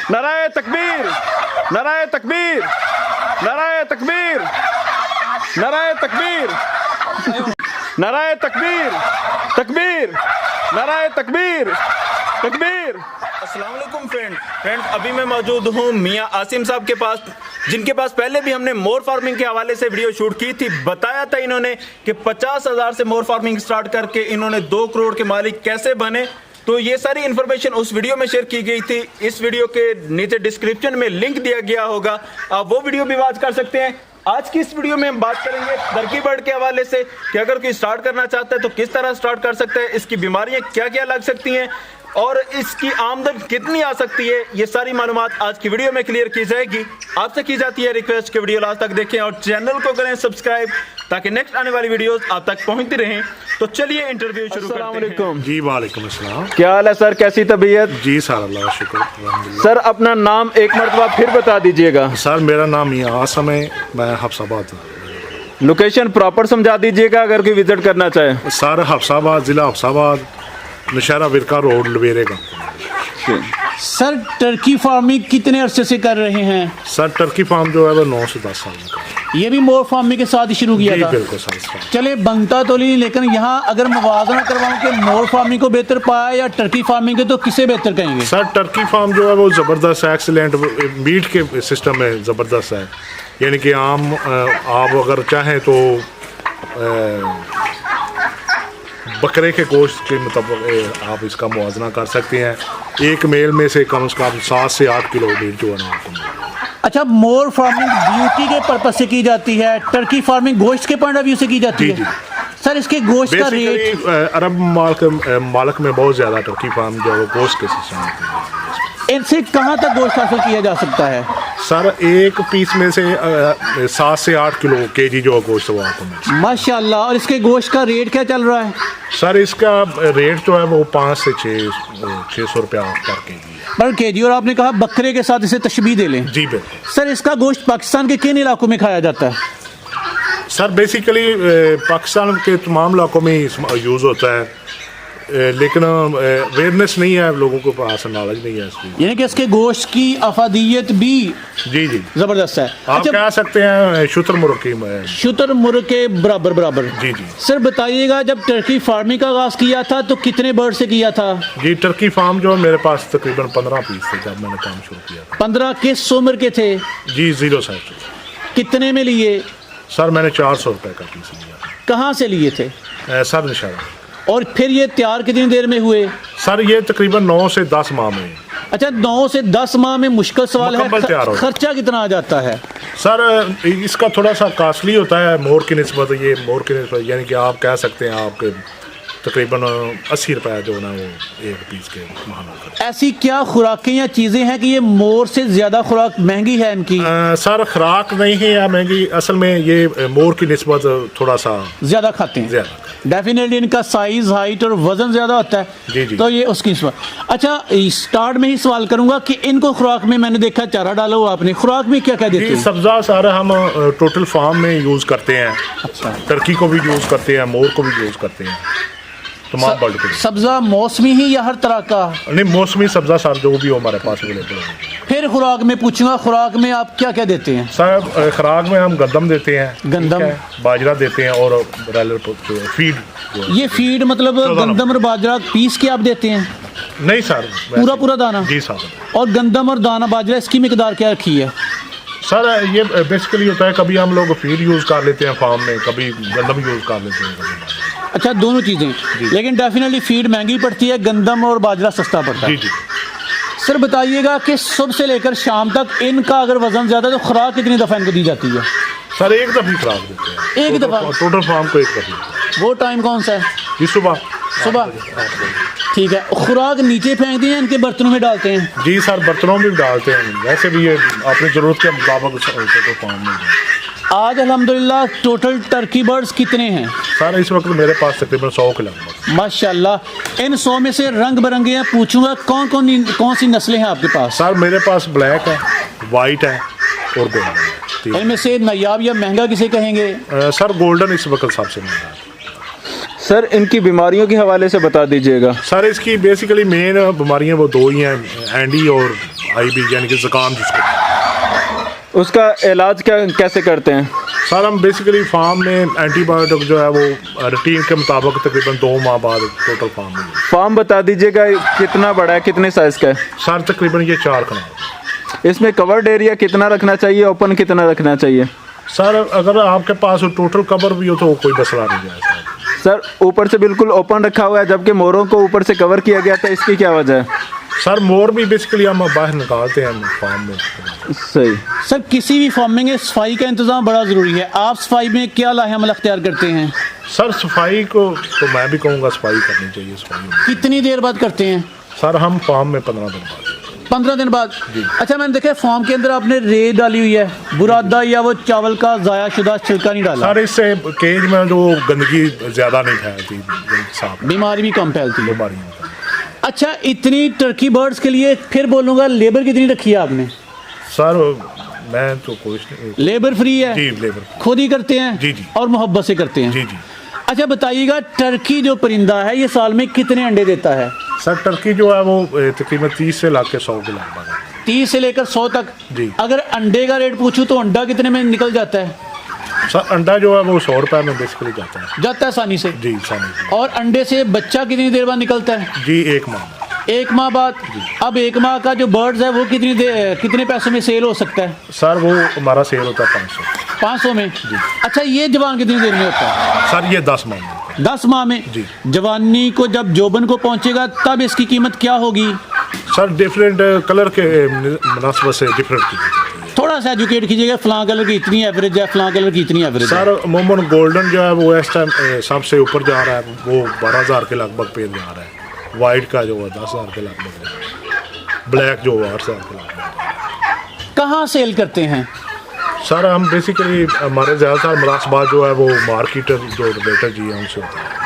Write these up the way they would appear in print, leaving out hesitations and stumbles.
नाराए तकबीर, नाराए तकबीर, नाराए तकबीर, नाराए तकबीर, नाराए तकबीर, तकबीर, नाराए तकबीर, तकबीर। अस्सलाम वालेकुम फ्रेंड्स, अभी मैं मौजूद हूँ मियाँ आसिम साहब के पास, जिनके पास पहले भी हमने मोर फार्मिंग के हवाले से वीडियो शूट की थी। बताया था इन्होंने कि 50,000 से मोर फार्मिंग स्टार्ट करके इन्होंने 2 करोड़ के मालिक कैसे बने। तो ये सारी इन्फॉर्मेशन उस वीडियो में शेयर की गई थी। इस वीडियो के नीचे डिस्क्रिप्शन में लिंक दिया गया होगा, आप वो वीडियो भी वॉच कर सकते हैं। आज की इस वीडियो में हम बात करेंगे टर्की बर्ड के हवाले से कि अगर कोई स्टार्ट करना चाहता है तो किस तरह स्टार्ट कर सकता है, इसकी बीमारियां क्या क्या लग सकती हैं और इसकी आमदन कितनी आ सकती है। ये सारी मालूमात आज की वीडियो में क्लियर की जाएगी। आपसे की जाती है रिक्वेस्ट कि वीडियो लास्ट तक देखें और चैनल को करें सब्सक्राइब, ताकि नेक्स्ट आने वाली वीडियोस आप तक पहुंचती रहें। तो चलिए इंटरव्यू शुरू करते हैं। जी वालेकुम अस्सलाम। क्या हाल है सर, कैसी तबीयत? जी सर, अल्लाह का शुक्र अल्हम्दुलिल्लाह। सर अपना नाम एक मरतबा फिर बता दीजिएगा। सर मेरा नाम मियाँ आसिम है, मैं हफ्साबाद। लोकेशन प्रॉपर समझा दीजिएगा अगर कोई विजिट करना चाहे। सर हफ्साबाद, ज़िला हफ्साबाद, नौशहरा विरका रोड, लवेरे का। सर टर्की फार्मिंग कितने अरसे से कर रहे हैं? सर टर्की फार्म जो है वो 9 से 10 साल का। ये भी मोर फार्मिंग के साथ ही शुरू किया जी था? बिल्कुल सर। चले बनता तो नहीं, लेकिन यहाँ अगर मुवाज़ना करवाऊँ कि मोर फार्मिंग को बेहतर पाया या टर्की फार्मिंग को, तो किसे बेहतर कहेंगे? सर टर्की फार्म जो है वो ज़बरदस्त है, एक्सीलेंट मीट के सिस्टम में ज़बरदस्त है। यानी कि आप अगर चाहें तो बकरे के गोश्त के मुताबिक आप इसका मुवाजना कर सकते हैं। एक मेल में से कम 7 से 8 किलो मीट जो है ना आपको मिलेगा। अच्छा, मोर फार्मिंग ब्यूटी के पर्पज से की जाती है, टर्की फार्मिंग गोश्त के पॉइंट ऑफ व्यू से की जाती जी। है? सर इसके गोश्त का रेट? बेसिकली अरब मालिक में बहुत ज़्यादा टर्की फार्म जो है गोश्त के सिस्टम होते हैं। इनसे कहाँ तक गोश्त हासिल किया जा सकता है? सर एक पीस में से 7 से 8 किलो केजी जो गोश्त वो आपको मिलेगा। माशाल्लाह। और इसके गोश्त का रेट क्या चल रहा है? सर इसका रेट जो है वो 5 से 600 रुपया पर केजी है। पर केजी। और आपने कहा बकरे के साथ इसे तशबीह दे लें। जी बिल्कुल। सर इसका गोश्त पाकिस्तान के किन इलाकों में खाया जाता है? सर बेसिकली पाकिस्तान के तमाम इलाकों में यूज़ होता है, लेकिन अवेयरनेस नहीं है, लोगों को पास नॉलेज नहीं है इसकी। यानी कि इसके गोश्त की अफादियत भी जी जी जबरदस्त है। आप कह सकते हैं शुतुरमुर्ग की शुतुरमुर्ग के बराबर। जी जी। सर बताइएगा, जब टर्की फार्मिंग का आगाज किया था तो कितने बर्ड से किया था? जी टर्की फार्म जो मेरे पास तकरीबन 15 पीस थे जब मैंने काम शुरू किया था। 15 किस उम्र के थे? जी 0 साइज। कितने में लिए? सर मैंने 400 रुपये का पीस लिया। कहाँ से लिए थे? सर नौशहरा। और फिर ये तैयार कितनी देर में हुए? सर ये तकरीबन 9 से 10 माह में। अच्छा, 9 से 10 माह में मुश्किल सवाल है। मुकम्मल तैयार हो। खर्चा कितना आ जाता है? सर इसका थोड़ा सा कॉस्टली होता है मोर की निस्बत। ये मोर की निस्बत यानी कि आप कह सकते हैं आपके तकरीबन 80 रुपये जो ना वो एक पीस के महाना। ऐसी क्या खुराकें या चीज़ें हैं कि ये मोर से ज़्यादा खुराक महंगी है इनकी? सर खुराक नहीं है या महंगी, असल में ये मोर की निस्बत थोड़ा सा ज़्यादा खाते हैं। ज़्यादा डेफिनेटली इनका साइज, हाइट और वजन ज़्यादा होता है। जी जी। तो ये उसकी निस्बत। अच्छा, स्टार्ट में ही सवाल करूंगा कि इनको खुराक में मैंने देखा चारा डाला हुआ आपने, खुराक में क्या क्या देते जी हैं? सब्ज़ा सारा हम टोटल फार्म में यूज़ करते हैं। अच्छा। टर्की को भी यूज़ करते हैं, मोर को भी यूज़ करते हैं, तमाम बर्ड को। सब्जा मौसमी ही या हर तरह का? नहीं मौसमी सब्ज़ा सर जो भी हो हमारे पास अवेलेबल है। फिर खुराक में पूछूंगा, खुराक में आप क्या क्या देते हैं? सर खुराक में हम गंदम देते हैं, गंदम, बाजरा देते हैं और ब्रायलर फीड। ये फीड मतलब गंदम और बाजरा पीस के आप देते हैं? नहीं सर, पूरा दाना? जी सर। और गंदम और दाना बाजरा इसकी मिकदार क्या रखी है? सर ये बेसिकली होता है, कभी हम लोग फीड यूज़ कर लेते हैं फार्म में, कभी गंदम यूज़ कर लेते हैं, कभी। अच्छा, दोनों चीज़ें। लेकिन डेफिनेटली फीड महंगी पड़ती है, गंदम और बाजरा सस्ता पड़ता है। जी जी। सर बताइएगा कि सुबह से लेकर शाम तक इनका अगर वजन ज़्यादा है तो खुराक कितनी दफ़ा इनको दी जाती है? सर एक दफ़ा खुराक देते हैं। एक दफ़ा? टोटल फार्म को एक दफ़ा। वो टाइम कौन सा है? जी सुबह। ठीक है। खुराक नीचे फेंकते हैं, इनके बर्तनों में डालते हैं? जी सर बर्तनों में भी डालते हैं, वैसे भी ये अपनी ज़रूरत के मुताबिक टोटल फार्म में। आज अल्हम्दुलिल्लाह टोटल टर्की बर्ड्स कितने हैं? सर इस वक्त मेरे पास तकरीबन 100 के लगभग। माशाल्लाह। इन 100 में से रंग बिरंगे हैं, पूछूंगा कौन सी नस्लें हैं आपके पास? सर मेरे पास ब्लैक है, वाइट है और गोल्डन है। इनमें से नायाब या महंगा किसे कहेंगे? सर गोल्डन इस वक्त सबसे महंगा है। सर इनकी बीमारियों के हवाले से बता दीजिएगा। सर इसकी बेसिकली मेन बीमारियां वो 2 ही हैं, एंडी और IB यानी कि ज़ुकाम जिसको। उसका इलाज कैसे करते हैं? सर हम बेसिकली फार्म में एंटीबायोटिक जो है वो रूटीन के मुताबिक तकरीबन 2 माह बाद टोटल फार्म में। फार्म बता दीजिएगा कितना बड़ा है, कितने साइज़ का है? सर तकरीबन ये 4 कनाल। इसमें कवर्ड एरिया कितना रखना चाहिए, ओपन कितना रखना चाहिए? सर अगर आपके पास टोटल कवर भी हो तो कोई मसला नहीं है सर। सर ऊपर से बिल्कुल ओपन रखा हुआ है जबकि मोरों को ऊपर से कवर किया गया था, इसकी क्या वजह है? सर मोर भी बेसिकली हम बाहर निकालते हैं फार्म में। सही। सर किसी भी फार्मिंग में सफाई का इंतजाम बड़ा ज़रूरी है, आप सफाई में क्या लाहेअमल अख्तियार करते हैं? सर सफाई को तो मैं भी कहूँगा सफाई करनी चाहिए। सफाई में कितनी देर बाद करते हैं? सर हम फार्म में 15 दिन बाद। 15 दिन बाद। अच्छा मैंने देखा फार्म के अंदर आपने रे डाली हुई है, बुरादा या वो चावल का ज़ाया शुदा छिलका नहीं डाला। सर इससे केज में जो गंदगी ज़्यादा नहीं फैलती, साफ बीमारी भी कम फैलती है। बीमारियाँ। अच्छा इतनी टर्की बर्ड्स के लिए फिर बोलूँगा लेबर कितनी रखी है आपने? सर मैं तो कुछ नहीं। लेबर फ्री है? जी लेबर खुद ही करते हैं? जी जी। और मोहब्बत से करते हैं? जी जी। अच्छा बताइएगा टर्की जो परिंदा है ये साल में कितने अंडे देता है? सर टर्की जो है वो तकरीबन 30 से लाके 100 के लगभग है। 30 से लेकर 100 तक? जी। अगर अंडे का रेट पूछूं तो अंडा कितने में निकल जाता है? सर अंडा जो है वो 100 रुपये में बेसिकली जाता है। जाता है आसानी से? जी आसानी और अंडे से बच्चा कितनी देर बाद निकलता है? से। जी 1 माह। 1 माह बाद? अब 1 माह का जो बर्ड्स है वो कितने पैसों में सेल हो सकता है? सर वो हमारा सेल होता है 500। 500 में? अच्छा ये जवान कितनी देर में होता है? सर ये 10 माह में। 10 माह में? जी। जवानी को जब जोबन को पहुंचेगा तब इसकी कीमत क्या होगी? सर डिफरेंट कलर के मुनासबत से डिफरेंट की जाती है। थोड़ा सा एजुकेट कीजिएगा, फलां कलर की इतनी एवरेज है, फलां कलर की इतनी एवरेज है। सर अमूमन गोल्डन जो है वो इस टाइम सबसे ऊपर जा रहा है, वो 12,000 के लगभग पे जा रहा है। वाइट का जो है 10,000 के लगभग है। ब्लैक जो है 8,000 के लगभग है। कहाँ सेल करते हैं? सर हम बेसिकली हमारे ज़्यादातर मुनासबात जो है वो मार्केटर जो रिलेटर जी हैं उनसे होता है।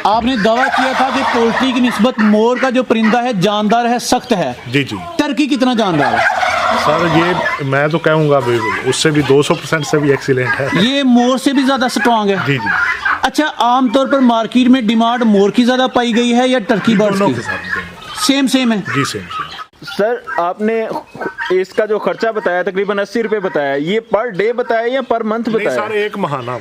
आपने दावा किया था कि पोल्ट्री की निस्बत मोर का जो परिंदा है जानदार है, सख्त है। जी जी। टर्की कितना जानदार है? सर ये मैं तो कहूँगा उससे भी 200% से भी एक्सीलेंट है। ये मोर से भी ज़्यादा स्ट्रॉन्ग है? जी जी। अच्छा आमतौर पर मार्केट में डिमांड मोर की ज़्यादा पाई गई है या टर्की बर्ड्स दोनों के की? साथ सेम है? जी सेम। सर आपने इसका जो खर्चा बताया तकरीबन 80 रुपये बताया, ये पर डे बताया या पर मंथ नहीं बताया? सर एक महाना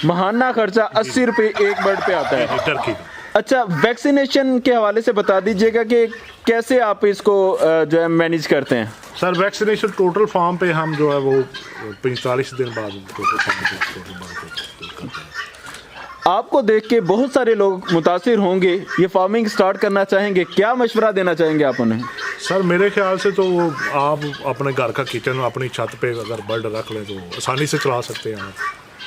महाना खर्चा 80 रुपये एक बर्ड पे आता है। टर्की का। अच्छा वैक्सीनेशन के हवाले से बता दीजिएगा कि कैसे आप इसको जो है मैनेज करते हैं? सर वैक्सीनेशन टोटल फार्म पे हम जो है वो 45 दिन बाद टोटल फार्म पे करते हैं। आपको देख के बहुत सारे लोग मुतासिर होंगे, ये फार्मिंग स्टार्ट करना चाहेंगे, क्या मशवरा देना चाहेंगे आप उन्हें? सर मेरे ख्याल से तो आप अपने घर का किचन अपनी छत पे अगर बर्ड रख लें तो आसानी से चला सकते हैं आप।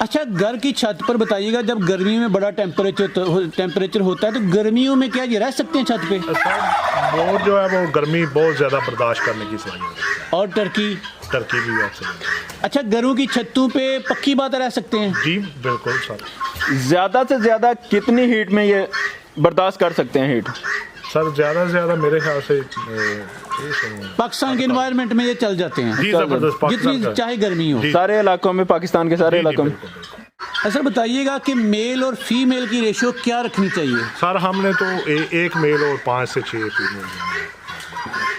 अच्छा घर की छत पर बताइएगा, जब गर्मी में बड़ा टेम्परेचर होता है तो गर्मियों में क्या ये रह सकते हैं छत पे? सर मोर जो है वो गर्मी बहुत ज़्यादा बर्दाश्त करने की सलाहियत है। और टर्की? टर्की भी आपसे। अच्छा घरों की छतों पे पक्की बात रह सकते हैं? जी बिल्कुल सर। ज़्यादा से ज़्यादा कितनी हीट में ये बर्दाश्त कर सकते हैं हीट? सर ज़्यादा से ज़्यादा मेरे ख्याल से पाकिस्तान के एनवायरनमेंट में ये चल जाते हैं जी ज़बरदस्त पाकिस्तान जितनी का। चाहे गर्मी हो? जी। सारे इलाकों में, पाकिस्तान के सारे जी, जी, इलाकों में। बिल्कुल, बिल्कुल। अच्छा बताइएगा कि मेल और फीमेल की रेशियो क्या रखनी चाहिए? सर हमने तो एक मेल और 5 से 6 फीमेल।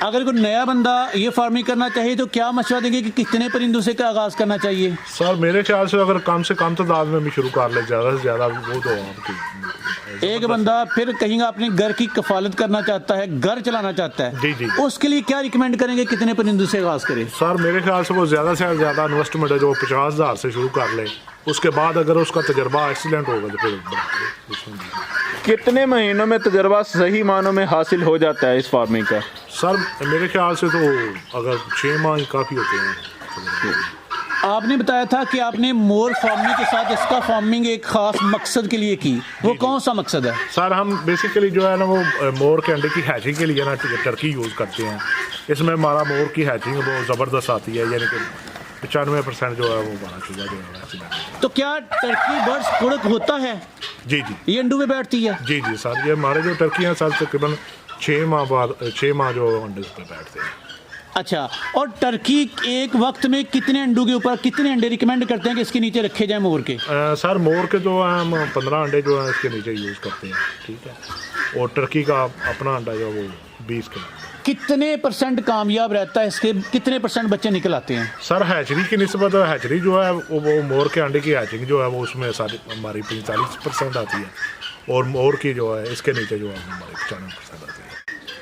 अगर कोई नया बंदा ये फार्मिंग करना चाहिए तो क्या मशवरा देंगे कि कितने परिंदों से का आगाज़ करना चाहिए? सर मेरे ख्याल से अगर कम से कम तादाद में भी शुरू कर ले, ज़्यादा से ज़्यादा वो तो आपकी एक बंदा फिर कहीं अपने घर की कफालत करना चाहता है, घर चलाना चाहता है, जी, जी। उसके लिए क्या रिकमेंड करेंगे, कितने परिंदों से आगाज़ करे? सर मेरे ख्याल से वो ज़्यादा से ज़्यादा इन्वेस्टमेंट है जो 50,000 से शुरू कर ले, उसके बाद अगर उसका तजर्बा एक्सीलेंट होगा तो फिर कितने महीनों में तजर्बा सही मानों में हासिल हो जाता है इस फार्मिंग का? सर मेरे ख्याल से तो अगर 6 माह ही काफ़ी होते हैं। आपने बताया था कि आपने मोर फार्मिंग के साथ इसका फार्मिंग एक खास मकसद के लिए की, वो कौन सा मकसद है? सर हम बेसिकली जो है ना वो मोर के अंडे की हैचिंग के लिए ना टर्की यूज़ करते हैं। इसमें हमारा मोर की हैचिंग बहुत ज़बरदस्त आती है, यानी कि 95% जो है वो हमारा चूजा जो है। तो क्या टर्की बर्ड्स कुड़क होता है? जी जी। ये अंडों में बैठती है? जी जी सर, ये हमारे जो टर्की हैं सर तकरीबन 6 माह जो अंडे पे बैठते हैं। अच्छा, और टर्की एक वक्त में कितने अंडों के ऊपर कितने अंडे रिकमेंड करते हैं कि इसके नीचे रखे जाए मोर के? सर मोर के जो है हम 15 अंडे जो है इसके नीचे यूज़ करते हैं, ठीक है। और टर्की का अपना अंडा जो है वो 20 के। कितने % कामयाब रहता है, इसके कितने % बच्चे निकल आते हैं? सर हैचरी की निस्बत हैचरी जो है वो मोर के अंडे की हैचिंग जो है वो उसमें सारी हमारी 45% आती है, और मोर की जो है इसके नीचे जो है हमारी 95% आती है।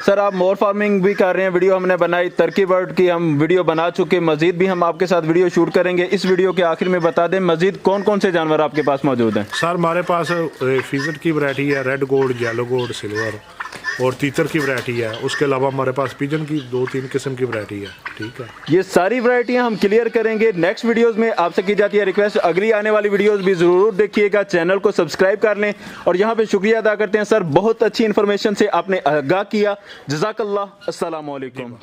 सर आप मोर फार्मिंग भी कर रहे हैं, वीडियो हमने बनाई, टर्की बर्ड की हम वीडियो बना चुके, मजीद भी हम आपके साथ वीडियो शूट करेंगे। इस वीडियो के आखिर में बता दें मजीद कौन कौन से जानवर आपके पास मौजूद हैं? सर हमारे पास फीजट की वैरायटी है, red gold, yellow gold, silver, और तीतर की वैरायटी है। उसके अलावा हमारे पास पिजन की 2-3 किस्म की वैरायटी है। ठीक है, ये सारी वैरायटियां हम क्लियर करेंगे नेक्स्ट वीडियोस में। आपसे की जाती है रिक्वेस्ट, अगली आने वाली वीडियोस भी जरूर देखिएगा, चैनल को सब्सक्राइब कर लें। और यहाँ पे शुक्रिया अदा करते हैं सर, बहुत अच्छी इन्फॉर्मेशन से आपने आगाह किया। जज़ाकल्लाह, अस्सलाम वालेकुम।